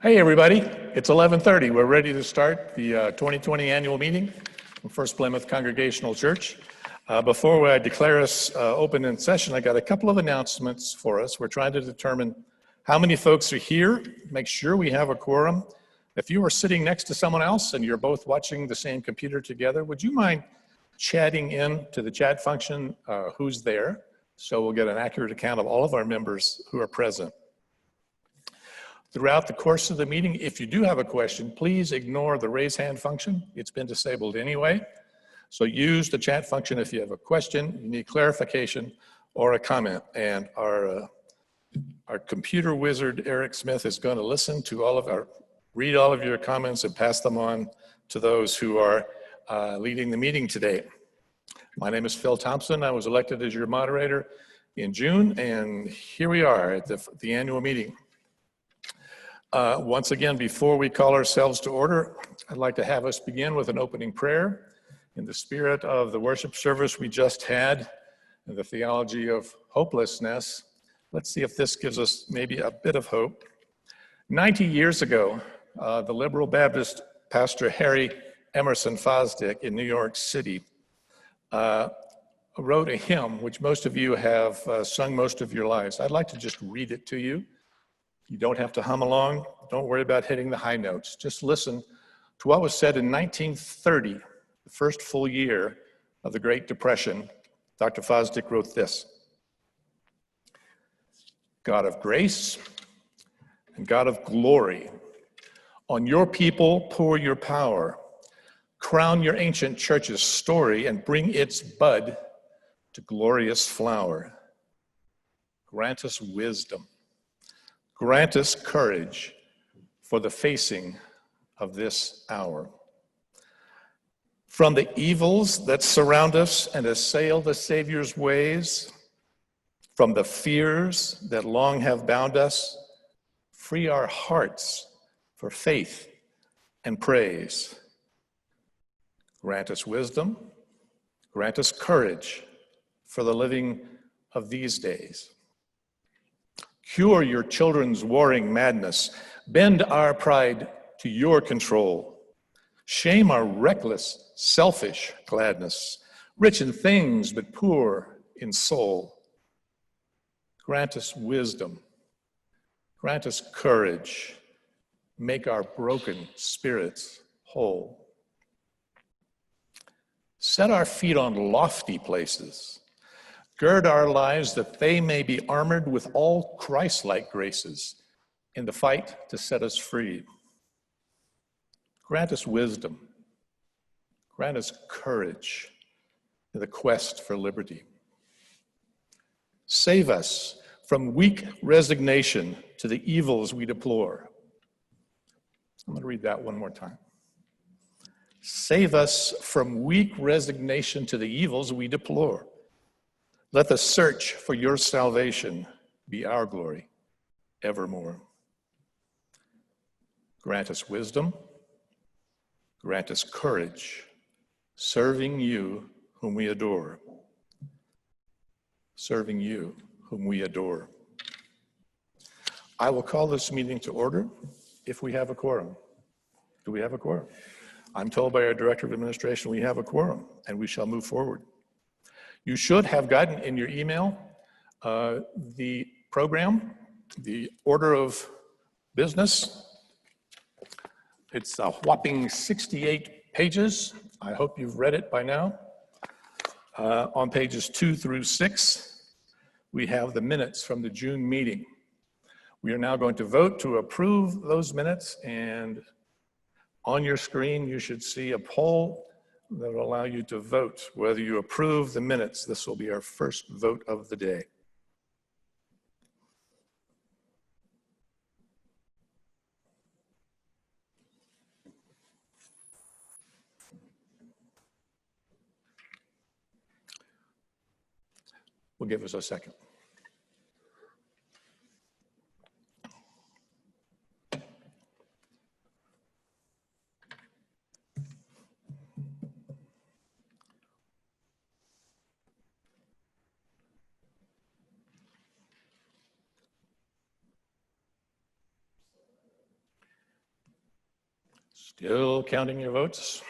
Hey, everybody. It's 11:30. We're ready to start the 2020 annual meeting from First Plymouth Congregational Church. Before I declare us open in session, I got a couple of announcements for us. We're trying to determine how many folks are here, make sure we have a quorum. If you are sitting next to someone else and you're both watching the same computer together, would you mind chatting in to the chat function who's there, so we'll get an accurate account of all of our members who are present. Throughout the course of the meeting, if you do have a question, please ignore the raise hand function. It's been disabled anyway. So use the chat function if you have a question, you need clarification, or a comment. And our computer wizard, Eric Smith, is going to listen to read all of your comments and pass them on to those who are leading the meeting today. My name is Phil Thompson. I was elected as your moderator in June, and here we are at the annual meeting. Once again, before we call ourselves to order, I'd like to have us begin with an opening prayer in the spirit of the worship service we just had and the theology of hopelessness. Let's see if this gives us maybe a bit of hope. 90 years ago, the liberal Baptist pastor Harry Emerson Fosdick in New York City wrote a hymn which most of you have sung most of your lives. I'd like to just read it to you. You don't have to hum along. Don't worry about hitting the high notes. Just listen to what was said in 1930, the first full year of the Great Depression. Dr. Fosdick wrote this: God of grace and God of glory, on your people pour your power. Crown your ancient church's story and bring its bud to glorious flower. Grant us wisdom. Grant us courage for the facing of this hour. From the evils that surround us and assail the Savior's ways, from the fears that long have bound us, free our hearts for faith and praise. Grant us wisdom, grant us courage for the living of these days. Cure your children's warring madness. Bend our pride to your control. Shame our reckless, selfish gladness. Rich in things, but poor in soul. Grant us wisdom. Grant us courage. Make our broken spirits whole. Set our feet on lofty places. Gird our lives that they may be armored with all Christ-like graces in the fight to set us free. Grant us wisdom. Grant us courage in the quest for liberty. Save us from weak resignation to the evils we deplore. I'm going to read that one more time. Save us from weak resignation to the evils we deplore. Let the search for your salvation be our glory evermore. Grant us wisdom, grant us courage, serving you whom we adore. Serving you whom we adore. I will call this meeting to order if we have a quorum. Do we have a quorum? I'm told by our Director of Administration we have a quorum, and we shall move forward. You should have gotten in your email the program, the order of business. It's a whopping 68 pages. I hope you've read it by now. On pages 2 through 6, we have the minutes from the June meeting. We are now going to vote to approve those minutes, and on your screen you should see a poll that will allow you to vote whether you approve the minutes. This will be our first vote of the day. We'll give us a second. Still counting your votes.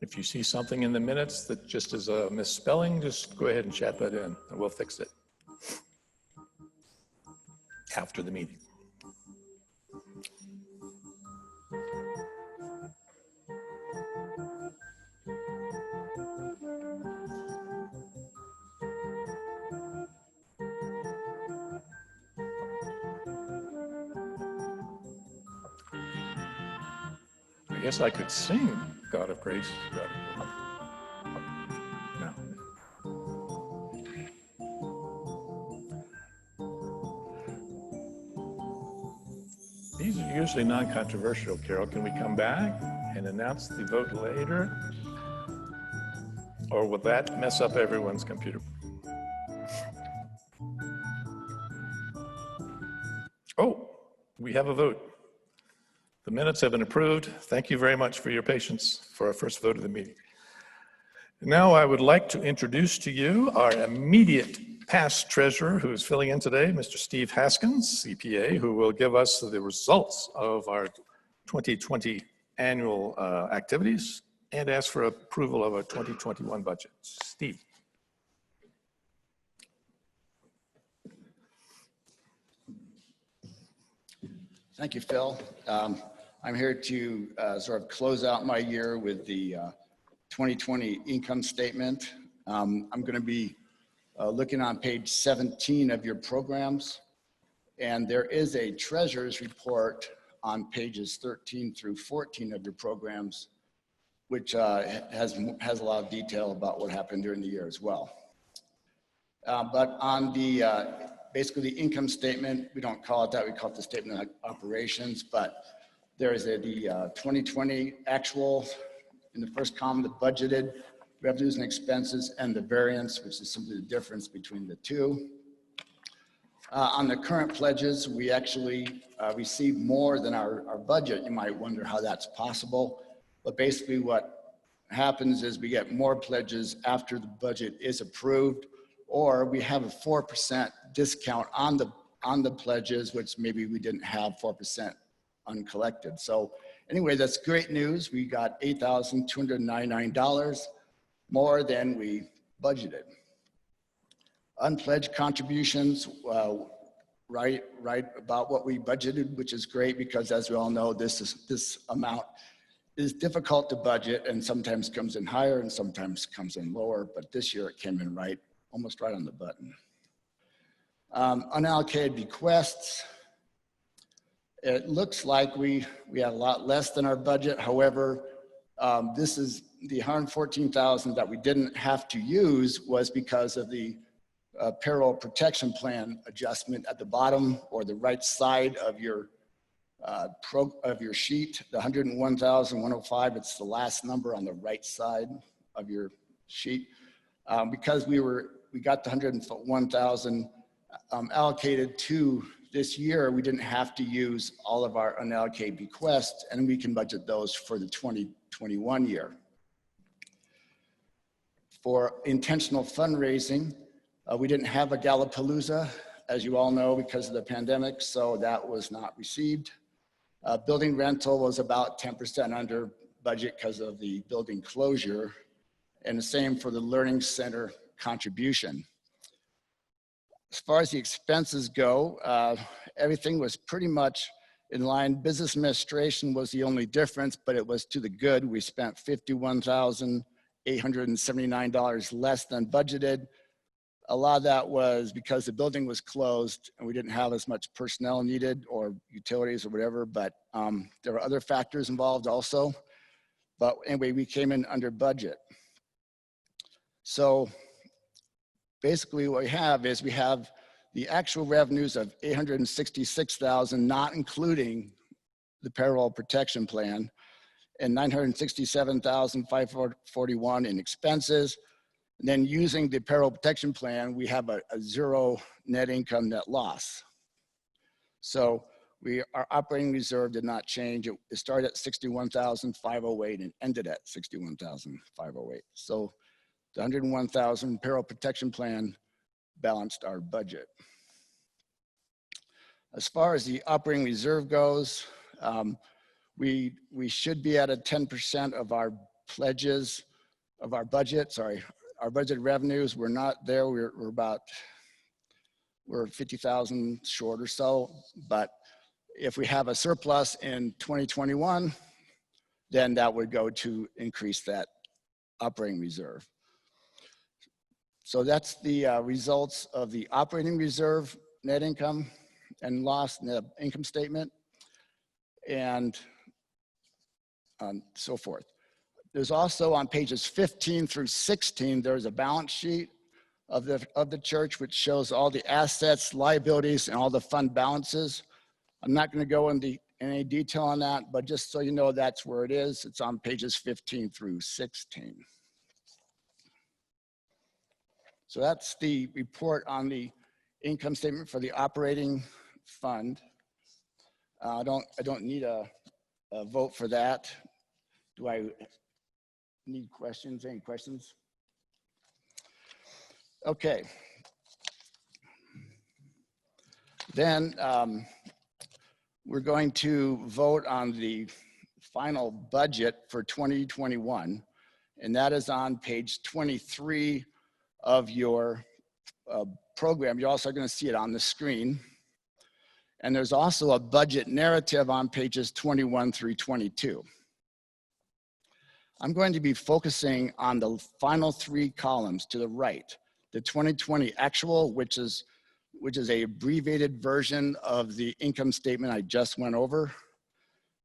If you see something in the minutes that just is a misspelling, just go ahead and chat that in and we'll fix it after the meeting. I guess I could sing God of Grace. No. These are usually non-controversial, Carol. Can we come back and announce the vote later? Or will that mess up everyone's computer? Oh, we have a vote. The minutes have been approved. Thank you very much for your patience for our first vote of the meeting. Now I would like to introduce to you our immediate past treasurer who is filling in today, Mr. Steve Haskins, CPA, who will give us the results of our 2020 annual activities and ask for approval of a 2021 budget. Steve. Thank you, Phil. I'm here to sort of close out my year with the 2020 income statement. I'm going to be looking on page 17 of your programs, and there is a treasurer's report on pages 13 through 14 of your programs, which has a lot of detail about what happened during the year as well. But on the basically the income statement, we don't call it that, we call it the statement of operations, but there is the 2020 actual in the first column, the budgeted revenues and expenses, and the variance, which is simply the difference between the two. On the current pledges, we actually received more than our budget. You might wonder how that's possible, but basically what happens is we get more pledges after the budget is approved, or we have a 4% discount on the pledges, which maybe we didn't have 4% uncollected. So anyway, that's great news. We got $8,299 more than we budgeted. Unpledged contributions, right about what we budgeted, which is great because as we all know, this amount is difficult to budget and sometimes comes in higher and sometimes comes in lower, but this year it came in right, almost right on the button. Unallocated bequests. It looks like we had a lot less than our budget. However, this is the $114,000 that we didn't have to use was because of the payroll protection plan adjustment at the bottom or the right side of your sheet, the $101,105. It's the last number on the right side of your sheet. Because we got the $101,000 allocated to this year, we didn't have to use all of our unallocated bequests, and we can budget those for the 2021 year. For intentional fundraising, we didn't have a Gallapalooza, as you all know, because of the pandemic, so that was not received. Building rental was about 10% under budget because of the building closure, and the same for the Learning Center contribution. As far as the expenses go, everything was pretty much in line. Business administration was the only difference, but it was to the good. We spent $51,879 less than budgeted. A lot of that was because the building was closed and we didn't have as much personnel needed or utilities or whatever, but there were other factors involved also. But anyway, we came in under budget. So basically what we have is we have the actual revenues of $866,000, not including the payroll protection plan, and $967,541 in expenses. And then using the payroll protection plan, we have a zero net income, net loss. So our operating reserve did not change. It started at $61,508 and ended at $61,508. So the $101,000 payroll protection plan balanced our budget. As far as the operating reserve goes, we should be at a 10% of our pledges of our budget. Sorry, our budget revenues. We're not there. We're 50,000 short or so. But if we have a surplus in 2021, then that would go to increase that operating reserve. So that's the results of the operating reserve, net income and loss, net income statement, and so forth. There's also on pages 15 through 16, there's a balance sheet of the church, which shows all the assets, liabilities, and all the fund balances. I'm not going to go into any detail on that, but just so you know, that's where it is. It's on pages 15 through 16. So that's the report on the income statement for the operating fund. I don't need a vote for that. Do I need questions? Any questions? Okay. Then we're going to vote on the final budget for 2021, and that is on page 23 of your program. You're also going to see it on the screen. And there's also a budget narrative on pages 21 through 22. I'm going to be focusing on the final three columns to the right. The 2020 actual, which is a abbreviated version of the income statement I just went over.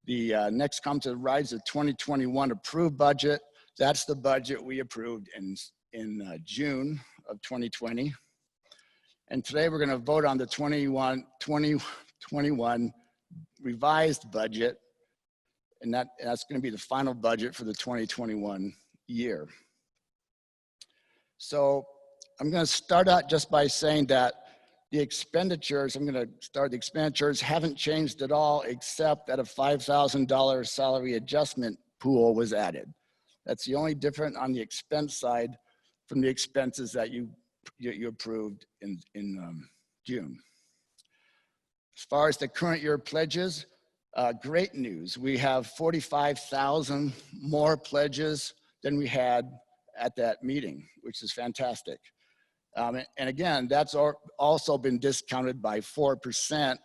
The next column to the right is the 2021 approved budget. That's the budget we approved in June of 2020. And today we're going to vote on the 2021 revised budget, and that's going to be the final budget for the 2021 year. So I'm going to start out just by saying that the expenditures haven't changed at all, except that a $5,000 salary adjustment pool was added. That's the only difference on the expense side from the expenses that you approved in June. As far as the current year pledges, great news. We have 45,000 more pledges than we had at that meeting, which is fantastic. And again, that's also been discounted by 4%.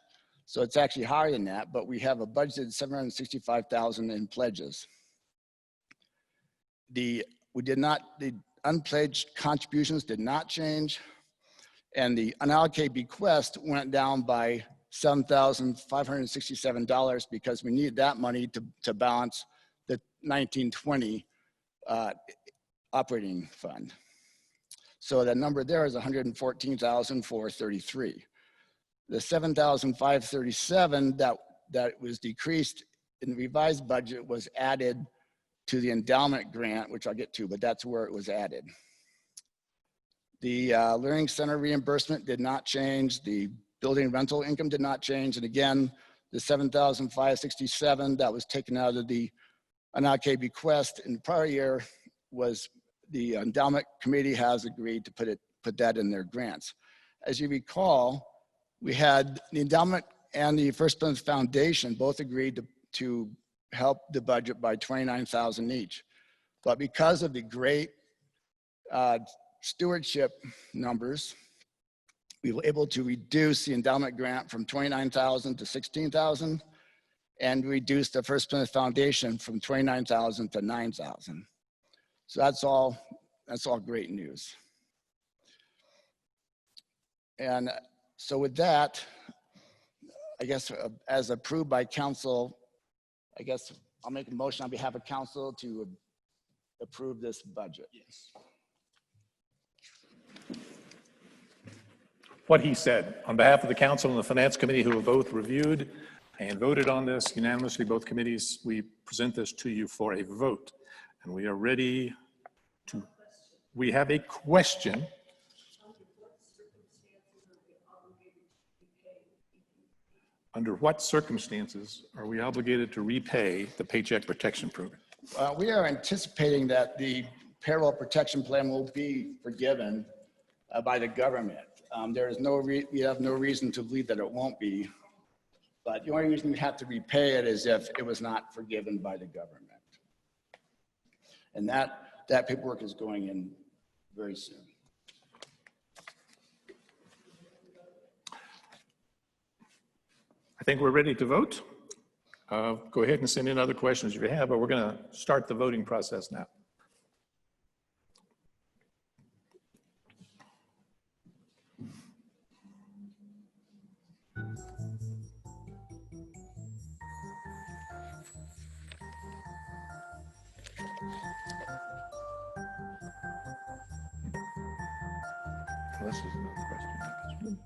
So it's actually higher than that, but we have a budgeted 765,000 in pledges. The unpledged contributions did not change, and the unallocated bequest went down by $7,567 because we needed that money to balance the 1920 operating fund. So the number there is 114,433. The 7,537 that was decreased in the revised budget was added to the endowment grant, which I'll get to, but that's where it was added. The Learning Center reimbursement did not change. The building rental income did not change. And again, the 7,567 that was taken out of the unallocated bequest in the prior year was the endowment committee has agreed to put that in their grants. As you recall, we had the endowment and the First Plymouth Foundation both agreed to help the budget by $29,000 each. But because of the great stewardship numbers, we were able to reduce the endowment grant from $29,000 to $16,000 and reduce the First Plymouth Foundation from $29,000 to $9,000. So that's all great news. And so with that, I guess as approved by council, I guess I'll make a motion on behalf of council to approve this budget. Yes. What he said, on behalf of the council and the finance committee, who have both reviewed and voted on this unanimously, both committees, we present this to you for a vote. And we are ready to, we have a question. Under what circumstances are we obligated to repay the Paycheck Protection Program? We are anticipating that the payroll protection plan will be forgiven by the government. We have no reason to believe that it won't be. But the only reason you have to repay it is if it was not forgiven by the government. And that paperwork is going in very soon. I think we're ready to vote. Go ahead and send in other questions if you have, but we're going to start the voting process now. This is another question.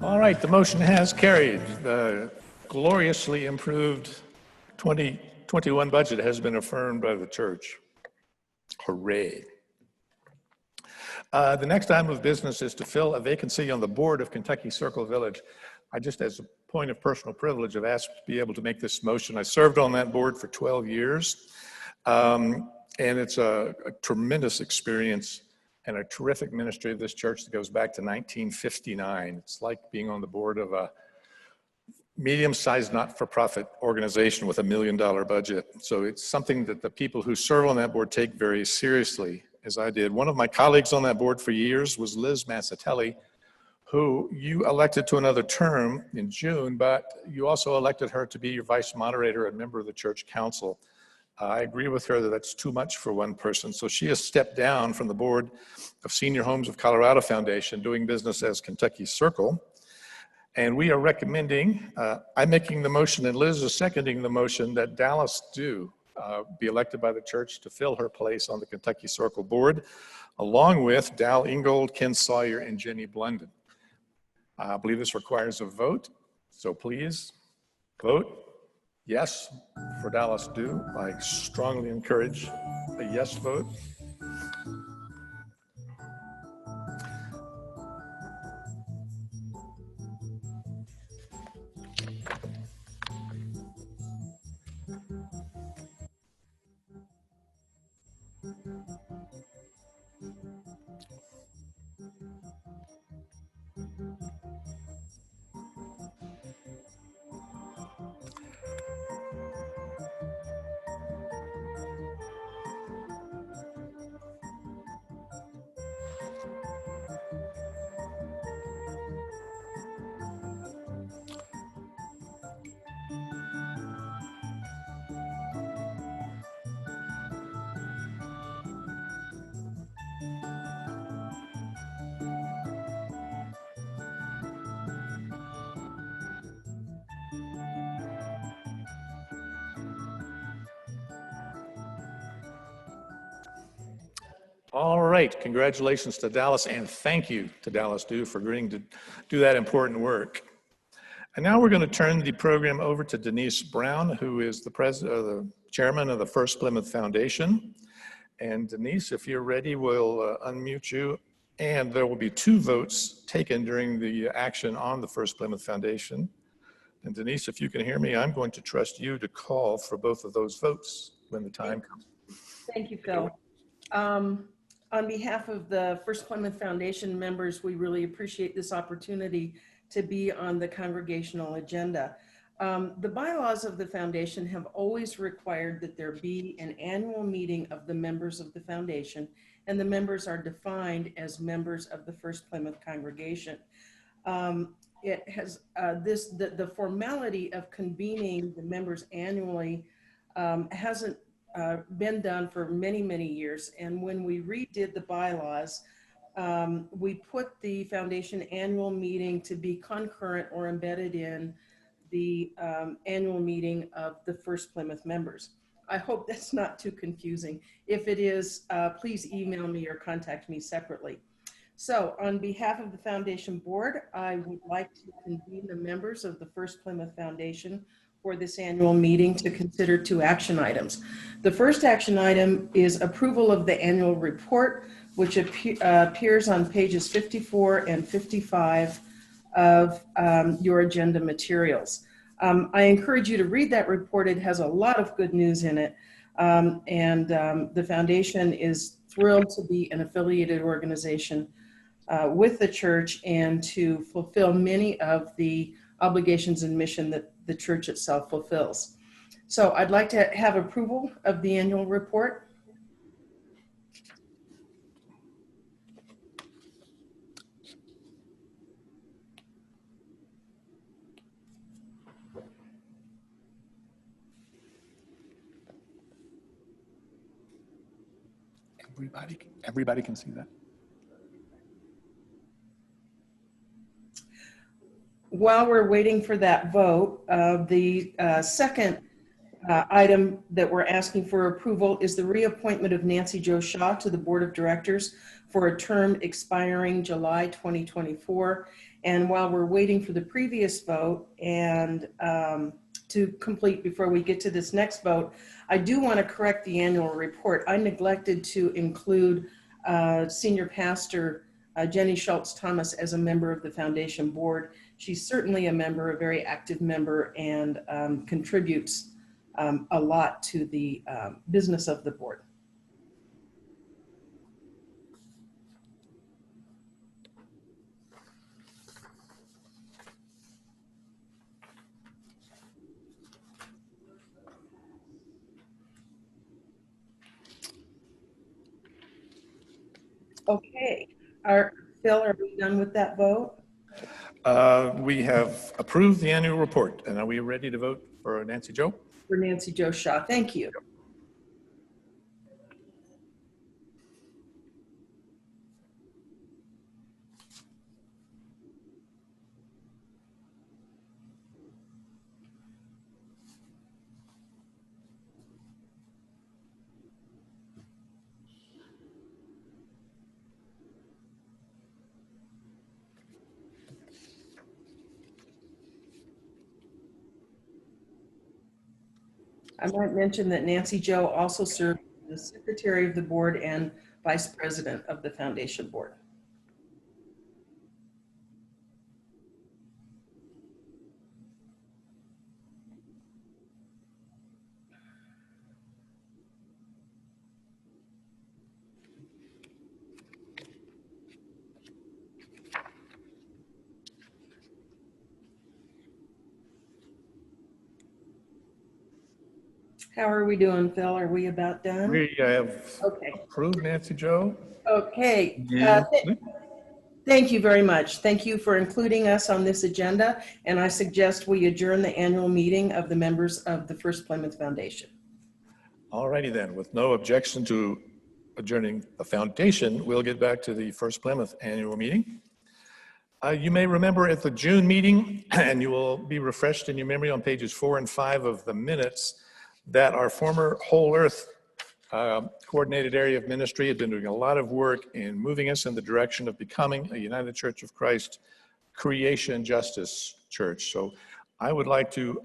All right, the motion has carried. The gloriously improved 2021 budget has been affirmed by the church. Hooray. The next item of business is to fill a vacancy on the board of Kentucky Circle Village. I just, as a point of personal privilege, have asked to be able to make this motion. I served on that board for 12 years, and it's a tremendous experience and a terrific ministry of this church that goes back to 1959. It's like being on the board of a medium-sized not-for-profit organization with $1 million budget. So it's something that the people who serve on that board take very seriously, as I did. One of my colleagues on that board for years was Liz Massatelli, who you elected to another term in June, but you also elected her to be your vice moderator and member of the church council. I agree with her that that's too much for one person. So she has stepped down from the board of Senior Homes of Colorado Foundation, doing business as Kentucky Circle. And we are recommending, I'm making the motion and Liz is seconding the motion, that Dallas Dew be elected by the church to fill her place on the Kentucky Circle board, along with Dal Ingold, Ken Sawyer, and Jenny Blunden. I believe this requires a vote, so please vote yes for Dallas Dew. I strongly encourage a yes vote. All right, congratulations to Dallas, and thank you to Dallas Dew for agreeing to do that important work. And now we're going to turn the program over to Denise Brown, who is the chairman of the First Plymouth Foundation. And Denise, if you're ready, we'll unmute you. And there will be 2 votes taken during the action on the First Plymouth Foundation. And Denise, if you can hear me, I'm going to trust you to call for both of those votes when the time comes. Thank you, Phil. On behalf of the First Plymouth Foundation members, we really appreciate this opportunity to be on the congregational agenda. The bylaws of the foundation have always required that there be an annual meeting of the members of the foundation, and the members are defined as members of the First Plymouth congregation. It has the formality of convening the members annually hasn't been done for many, many years. And when we redid the bylaws, we put the foundation annual meeting to be concurrent or embedded in the annual meeting of the First Plymouth members. I hope that's not too confusing. If it is, please email me or contact me separately. So on behalf of the Foundation Board, I would like to convene the members of the First Plymouth Foundation for this annual meeting to consider 2 action items. The first action item is approval of the annual report, which appears on pages 54 and 55 of your agenda materials. I encourage you to read that report. It has a lot of good news in it. The Foundation is thrilled to be an affiliated organization with the church and to fulfill many of the obligations and mission that the church itself fulfills. So I'd like to have approval of the annual report. Everybody can see that. While we're waiting for that vote, the second item that we're asking for approval is the reappointment of Nancy Jo Shaw to the Board of Directors for a term expiring July 2024. And while we're waiting for the previous vote and to complete before we get to this next vote, I do want to correct the annual report. I neglected to include Senior Pastor Jenny Schultz-Thomas as a member of the Foundation Board. She's certainly a member, a very active member, and contributes a lot to the business of the board. Okay, Phil, are we done with that vote? We have approved the annual report, and are we ready to vote for Nancy Jo? For Nancy Jo Shaw, thank you. I might mention that Nancy Jo also served as the Secretary of the Board and Vice President of the Foundation Board. How are we doing, Phil? Are we about done? We have approved Nancy Jo. Okay. Yeah. Thank you very much. Thank you for including us on this agenda, and I suggest we adjourn the annual meeting of the members of the First Plymouth Foundation. All righty then, with no objection to adjourning the foundation, we'll get back to the First Plymouth annual meeting. You may remember at the June meeting, and you will be refreshed in your memory on pages 4 and 5 of the minutes, that our former Whole Earth coordinated area of ministry had been doing a lot of work in moving us in the direction of becoming a United Church of Christ Creation Justice Church. So I would like to,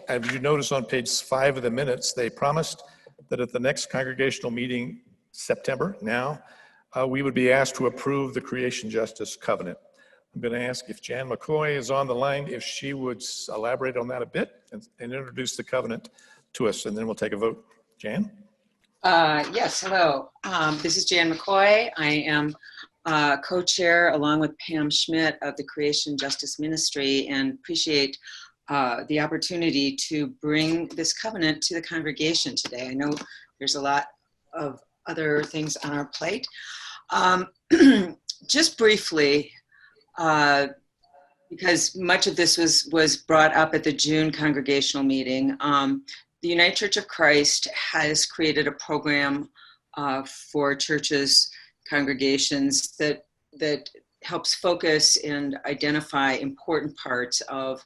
as you notice on page 5 of the minutes, they promised that at the next congregational meeting, September now, we would be asked to approve the Creation Justice Covenant. I'm going to ask if Jan McCoy is on the line, if she would elaborate on that a bit and introduce the covenant to us, and then we'll take a vote. Jan? Yes, hello. This is Jan McCoy. I am co-chair along with Pam Schmidt of the Creation Justice Ministry, and appreciate the opportunity to bring this covenant to the congregation today. I know there's a lot of other things on our plate. Just briefly, because much of this was brought up at the June congregational meeting, the United Church of Christ has created a program for churches, congregations that helps focus and identify important parts of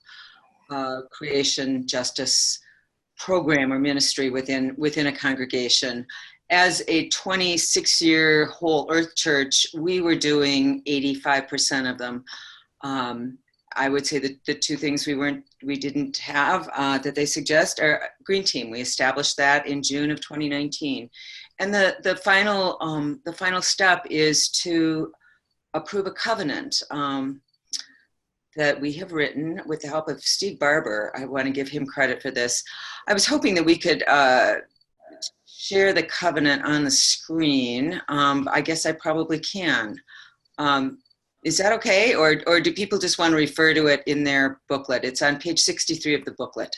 creation justice program or ministry within a congregation. As a 26-year whole earth church, we were doing 85% of them. I would say that the two things we didn't have that they suggest are Green Team. We established that in June of 2019, and the final step is to approve a covenant that we have written with the help of Steve Barber. I want to give him credit for this. I was hoping that we could share the covenant on the screen. I guess I probably can. Is that okay? Or do people just want to refer to it in their booklet? It's on page 63 of the booklet.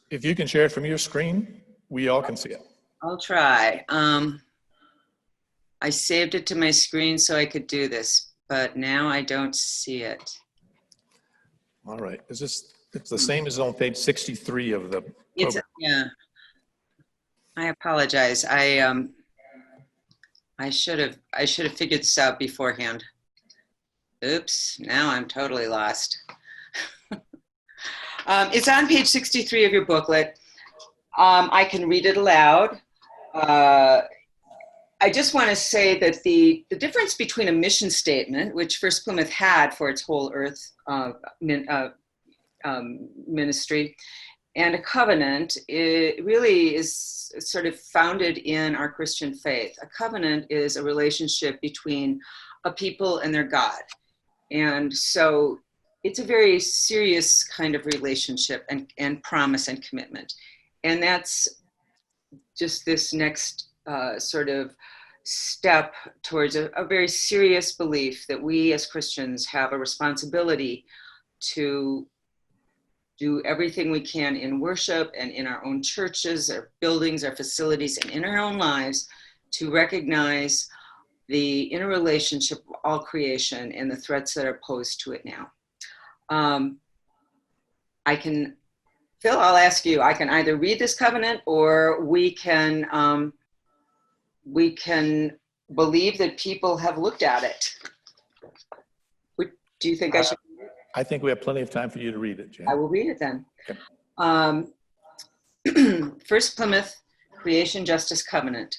If you can share it from your screen, we all can see it. I'll try. I saved it to my screen so I could do this, but now I don't see it. All right. It's the same as on page 63 of the program. Yeah. I apologize. I should have figured this out beforehand. Oops, now I'm totally lost. It's on page 63 of your booklet. I can read it aloud. I just want to say that the difference between a mission statement, which First Plymouth had for its whole earth ministry, and a covenant, it really is sort of founded in our Christian faith. A covenant is a relationship between a people and their God. And so it's a very serious kind of relationship and promise and commitment. And that's just this next sort of step towards a very serious belief that we as Christians have a responsibility to do everything we can in worship and in our own churches, our buildings, our facilities, and in our own lives to recognize the interrelationship of all creation and the threats that are posed to it now. Phil, I'll ask you, I can either read this covenant or we can believe that people have looked at it. Do you think I should? I think we have plenty of time for you to read it, Jan. I will read it then. Okay. First Plymouth Creation Justice Covenant.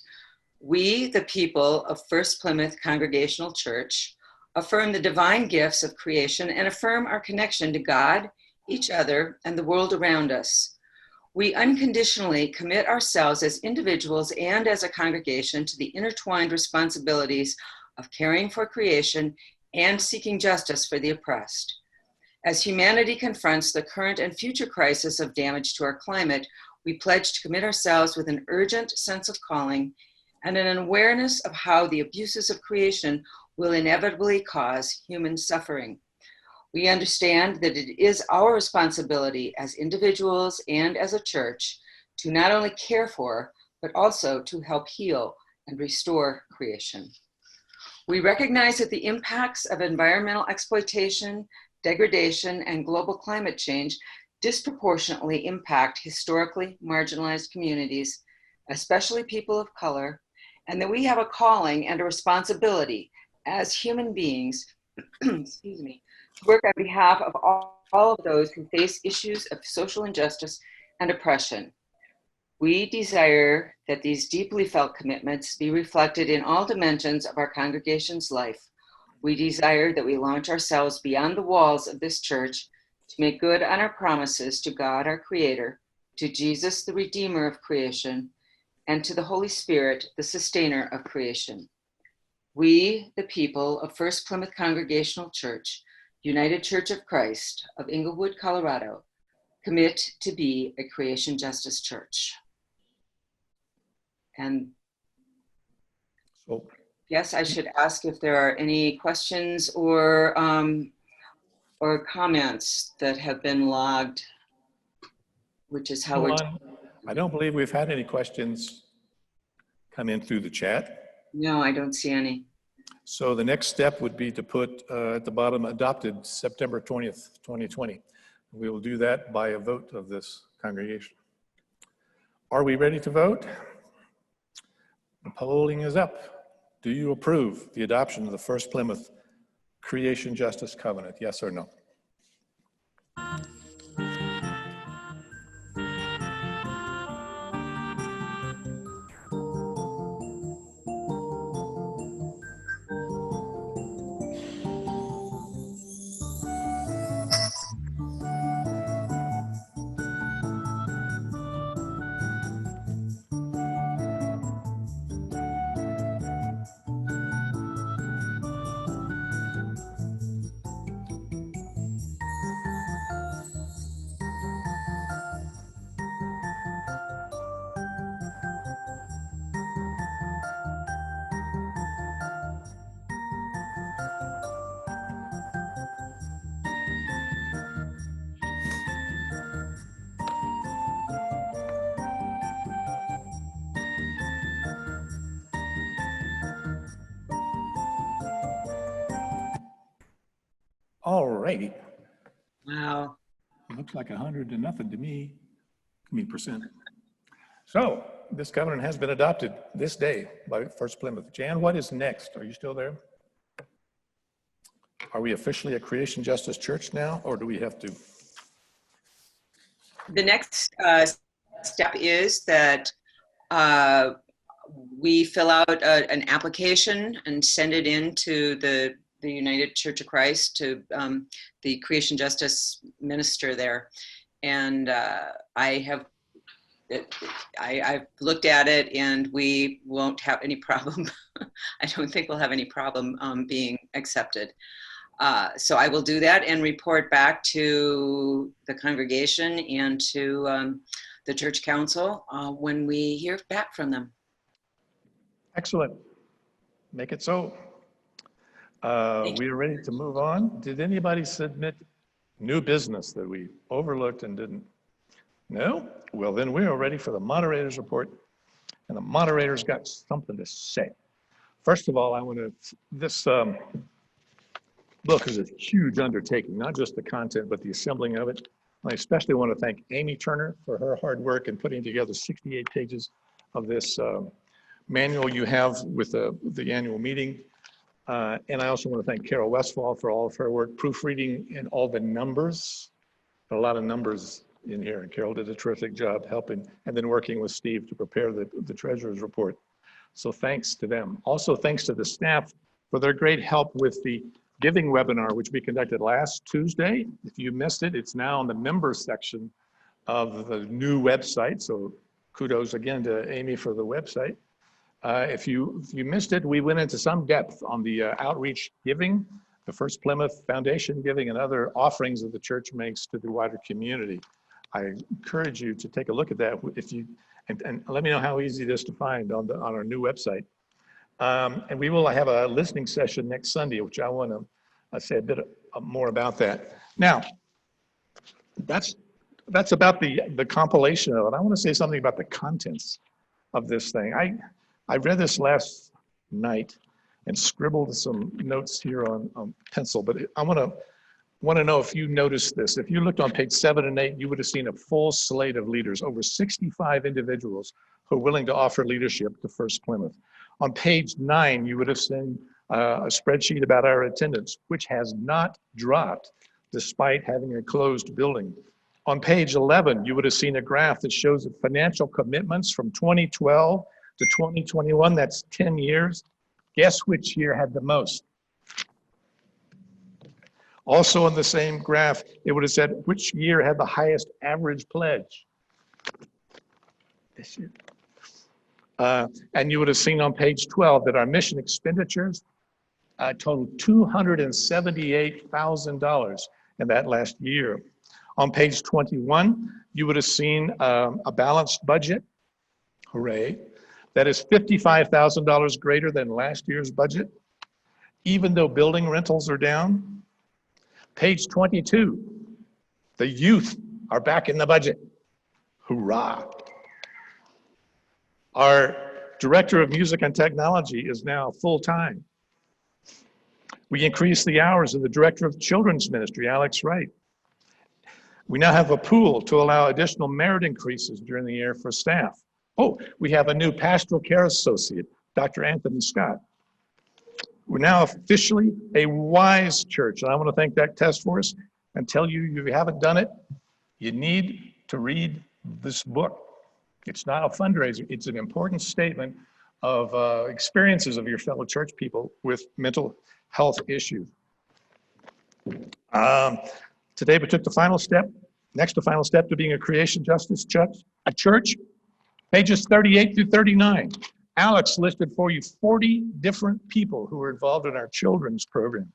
We, the people of First Plymouth Congregational Church, affirm the divine gifts of creation and affirm our connection to God, each other, and the world around us. We unconditionally commit ourselves as individuals and as a congregation to the intertwined responsibilities of caring for creation and seeking justice for the oppressed. As humanity confronts the current and future crisis of damage to our climate, we pledge to commit ourselves with an urgent sense of calling and an awareness of how the abuses of creation will inevitably cause human suffering. We understand that it is our responsibility as individuals and as a church to not only care for, but also to help heal and restore creation. We recognize that the impacts of environmental exploitation, degradation, and global climate change disproportionately impact historically marginalized communities, especially people of color, and that we have a calling and a responsibility as human beings, excuse me, to work on behalf of all of those who face issues of social injustice and oppression. We desire that these deeply felt commitments be reflected in all dimensions of our congregation's life. We desire that we launch ourselves beyond the walls of this church to make good on our promises to God, our Creator, to Jesus, the Redeemer of creation, and to the Holy Spirit, the Sustainer of creation. We, the people of First Plymouth Congregational Church, United Church of Christ of Englewood, Colorado, commit to be a creation justice church. And So, yes, I should ask if there are any questions or comments that have been logged, which is how we're. I don't believe we've had any questions come in through the chat. No, I don't see any. So the next step would be to put at the bottom, adopted September 20th, 2020. We will do that by a vote of this congregation. Are we ready to vote? The polling is up. Do you approve the adoption of the First Plymouth Creation Justice Covenant? Yes or no? All righty. Wow. Looks like 100 to nothing to me. I mean, percent. So this covenant has been adopted this day by First Plymouth. Jan, what is next? Are you still there? Are we officially a Creation Justice Church now, or do we have to? The next step is that we fill out an application and send it in to the United Church of Christ, to the Creation Justice minister there. And I've looked at it, and we won't have any problem. I don't think we'll have any problem being accepted. So I will do that and report back to the congregation and to the church council when we hear back from them. Excellent. Make it so. We are ready to move on. Did anybody submit new business that we overlooked and didn't? No? Well, then we are ready for the moderator's report, and the moderator's got something to say. First of all, I want to, this book is a huge undertaking, not just the content, but the assembling of it. I especially want to thank Amy Turner for her hard work in putting together 68 pages of this manual you have with the annual meeting. And I also want to thank Carol Westfall for all of her work proofreading and all the numbers. A lot of numbers in here, and Carol did a terrific job helping, and then working with Steve to prepare the treasurer's report. So thanks to them. Also thanks to the staff for their great help with the giving webinar, which we conducted last Tuesday. If you missed it, it's now in the members section of the new website. So kudos again to Amy for the website. If you missed it, we went into some depth on the outreach giving, the First Plymouth Foundation giving, and other offerings that the church makes to the wider community. I encourage you to take a look at that if you, and let me know how easy it is to find on our new website. And we will have a listening session next Sunday, which I want to say a bit more about that. Now, that's about the compilation of it. I want to say something about the contents of this thing. I read this last night and scribbled some notes here on pencil, but I want to know if you noticed this. If you looked on page 7 and 8, you would have seen a full slate of leaders, over 65 individuals who are willing to offer leadership to First Plymouth. On page 9, you would have seen a spreadsheet about our attendance, which has not dropped despite having a closed building. On page 11, you would have seen a graph that shows the financial commitments from 2012 to 2021, that's 10 years. Guess which year had the most? Also on the same graph, it would have said which year had the highest average pledge? This year. And you would have seen on page 12 that our mission expenditures totaled $278,000 in that last year. On page 21, you would have seen a balanced budget, hooray, that is $55,000 greater than last year's budget, even though building rentals are down. Page 22, the youth are back in the budget, hurrah. Our Director of Music and Technology is now full-time. We increased the hours of the Director of Children's Ministry, Alex Wright. We now have a pool to allow additional merit increases during the year for staff. Oh, we have a new pastoral care associate, Dr. Anthony Scott. We're now officially a WISE church, and I want to thank that task force and tell you, if you haven't done it, you need to read this book. It's not a fundraiser, it's an important statement of experiences of your fellow church people with mental health issues. Today we took the final step, the final step to being a creation justice church, pages 38 through 39. Alex listed for you 40 different people who were involved in our children's program.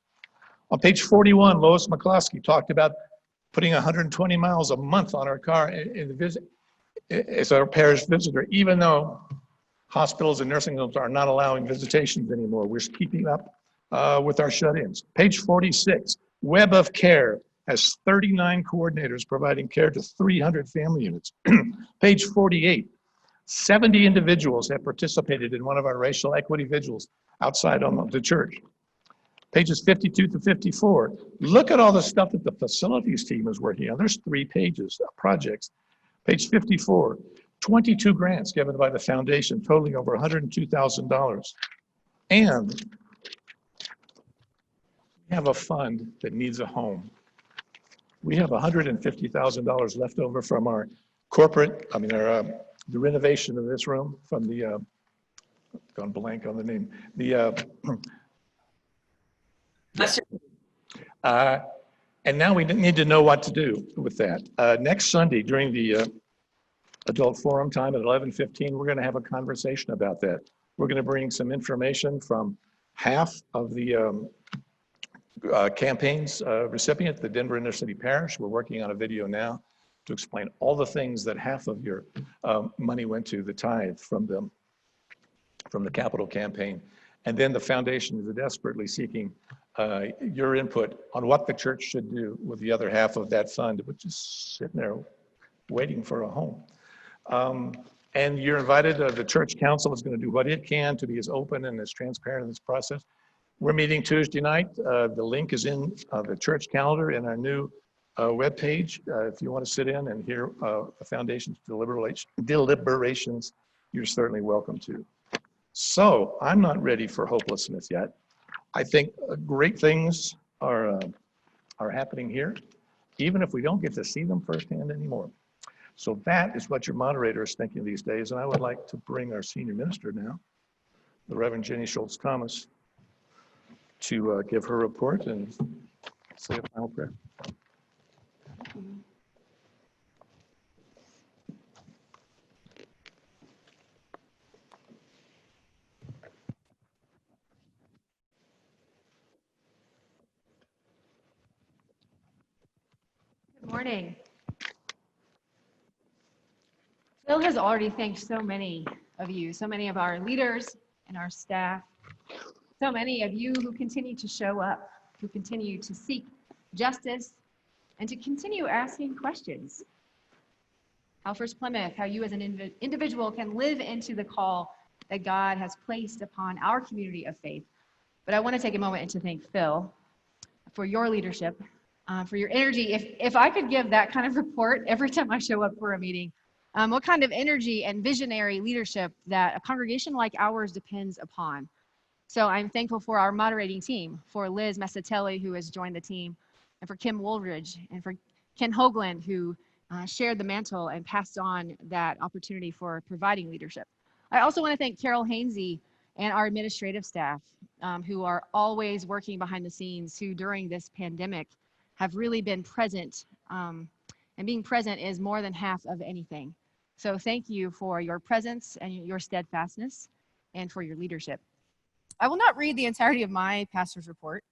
On page 41, Lois McCloskey talked about putting 120 miles a month on our car in the visit as our parish visitor, even though hospitals and nursing homes are not allowing visitations anymore. We're keeping up with our shut-ins. Page 46, Web of Care has 39 coordinators providing care to 300 family units. Page 48, 70 individuals have participated in one of our racial equity vigils outside on the church. Pages 52 to 54, look at all the stuff that the facilities team is working on. There's 3 pages of projects. Page 54, 22 grants given by the foundation totaling over $102,000. And we have a fund that needs a home. We have $150,000 left over from our the renovation of this room from the, gone blank on the name, and now we need to know what to do with that. Next Sunday during the adult forum time at 11:15, we're going to have a conversation about that. We're going to bring some information from half of the campaign's recipient, the Denver Inner City Parish. We're working on a video now to explain all the things that half of your money went to, the tithe from the capital campaign. And then the foundation is desperately seeking your input on what the church should do with the other half of that fund, which is sitting there waiting for a home. And you're invited, the church council is going to do what it can to be as open and as transparent in this process. We're meeting Tuesday night. The link is in the church calendar in our new webpage. If you want to sit in and hear the foundation's deliberations, you're certainly welcome to. So I'm not ready for hopelessness yet. I think great things are happening here, even if we don't get to see them firsthand anymore. So that is what your moderator is thinking these days. And I would like to bring our senior minister now, the Reverend Jenny Schultz-Thomas, to give her report and say a final prayer. Good morning. Phil has already thanked so many of you, so many of our leaders and our staff, so many of you who continue to show up, who continue to seek justice, and to continue asking questions. How First Plymouth, how you as an individual can live into the call that God has placed upon our community of faith. But I want to take a moment and to thank Phil for your leadership, for your energy. If I could give that kind of report every time I show up for a meeting, what kind of energy and visionary leadership that a congregation like ours depends upon. So I'm thankful for our moderating team, for Liz Massatelli, who has joined the team, and for Kim Woolridge, and for Ken Hoagland, who shared the mantle and passed on that opportunity for providing leadership. I also want to thank Carol Hainsey and our administrative staff, who are always working behind the scenes, who during this pandemic have really been present. And being present is more than half of anything. So thank you for your presence and your steadfastness and for your leadership. I will not read the entirety of my pastor's report,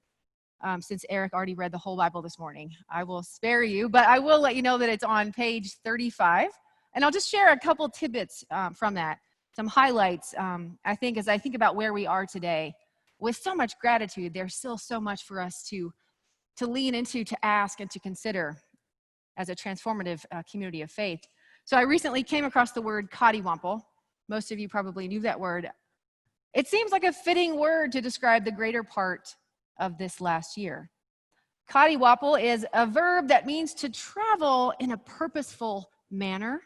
since Eric already read the whole Bible this morning. I will spare you, but I will let you know that it's on page 35. And I'll just share a couple tidbits from that, some highlights. I think as I think about where we are today, with so much gratitude, there's still so much for us to lean into, to ask, and to consider as a transformative community of faith. So I recently came across the word "cottywomple," Most of you probably knew that word. It seems like a fitting word to describe the greater part of this last year. Kadiwapel is a verb that means to travel in a purposeful manner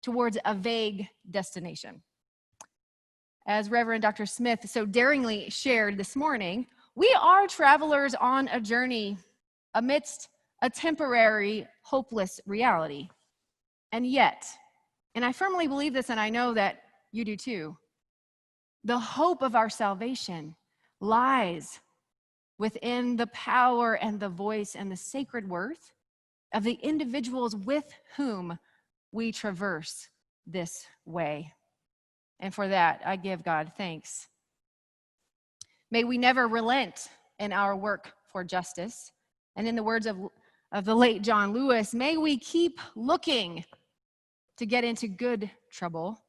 towards a vague destination. As Reverend Dr. Smith so daringly shared this morning, we are travelers on a journey amidst a temporary, hopeless reality. And yet, and I firmly believe this, and I know that you do too, the hope of our salvation lies within the power and the voice and the sacred worth of the individuals with whom we traverse this way. And for that, I give God thanks. May we never relent in our work for justice. And in the words of the late John Lewis, may we keep looking to get into good trouble.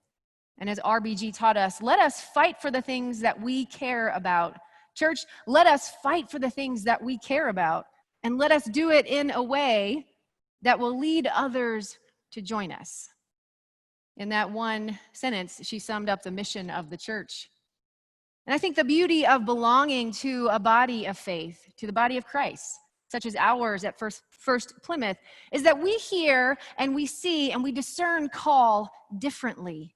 And as RBG taught us, let us fight for the things that we care about. Church, let us fight for the things that we care about, and let us do it in a way that will lead others to join us. In that one sentence, she summed up the mission of the church. And I think the beauty of belonging to a body of faith, to the body of Christ, such as ours at First Plymouth, is that we hear and we see and we discern call differently.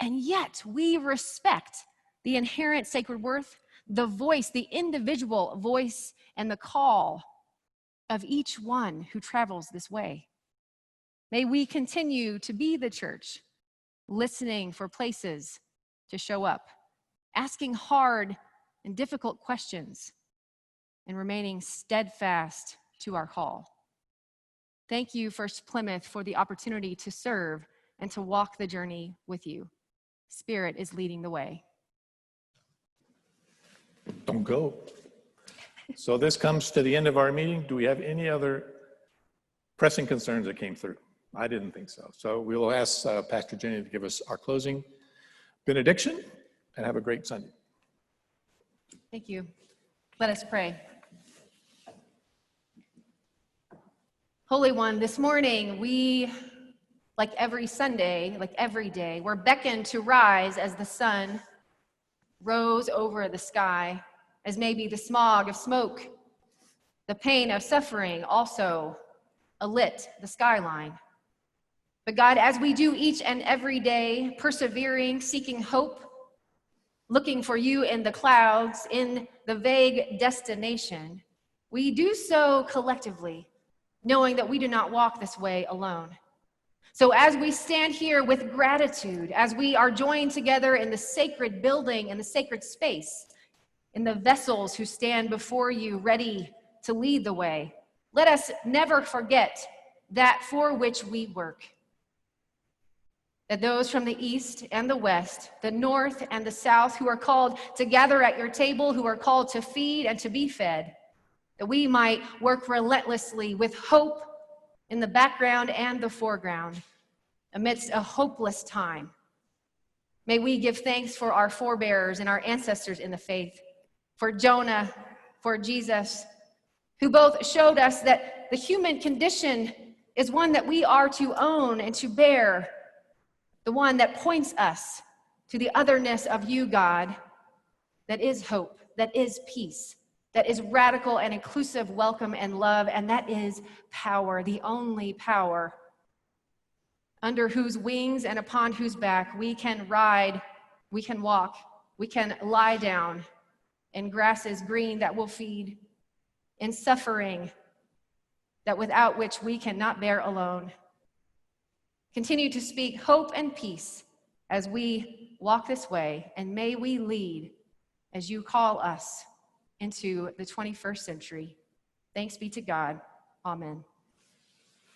And yet we respect the inherent sacred worth, the voice, the individual voice, and the call of each one who travels this way. May we continue to be the church, listening for places to show up, asking hard and difficult questions, and remaining steadfast to our call. Thank you, First Plymouth, for the opportunity to serve and to walk the journey with you. Spirit is leading the way. Don't go. So this comes to the end of our meeting. Do we have any other pressing concerns that came through? I didn't think so. So we will ask Pastor Jenny to give us our closing benediction, and have a great Sunday. Thank you. Let us pray. Holy One, this morning we, like every Sunday, like every day, we're beckoned to rise as the sun rose over the sky, as maybe the smog of smoke, the pain of suffering also alit the skyline. But God, as we do each and every day, persevering, seeking hope, looking for you in the clouds, in the vague destination, we do so collectively, knowing that we do not walk this way alone. So as we stand here with gratitude, as we are joined together in the sacred building, in the sacred space, in the vessels who stand before you ready to lead the way, let us never forget that for which we work. That those from the east and the west, the north and the south, who are called to gather at your table, who are called to feed and to be fed, that we might work relentlessly with hope in the background and the foreground amidst a hopeless time. May we give thanks for our forebears and our ancestors in the faith, for Jonah, for Jesus, who both showed us that the human condition is one that we are to own and to bear, the one that points us to the otherness of you, God, that is hope, that is peace, that is radical and inclusive welcome and love, and that is power, the only power under whose wings and upon whose back we can ride, we can walk, we can lie down in grasses green that will feed, in suffering that without which we cannot bear alone. Continue to speak hope and peace as we walk this way, and may we lead as you call us into the 21st century. Thanks be to God. Amen.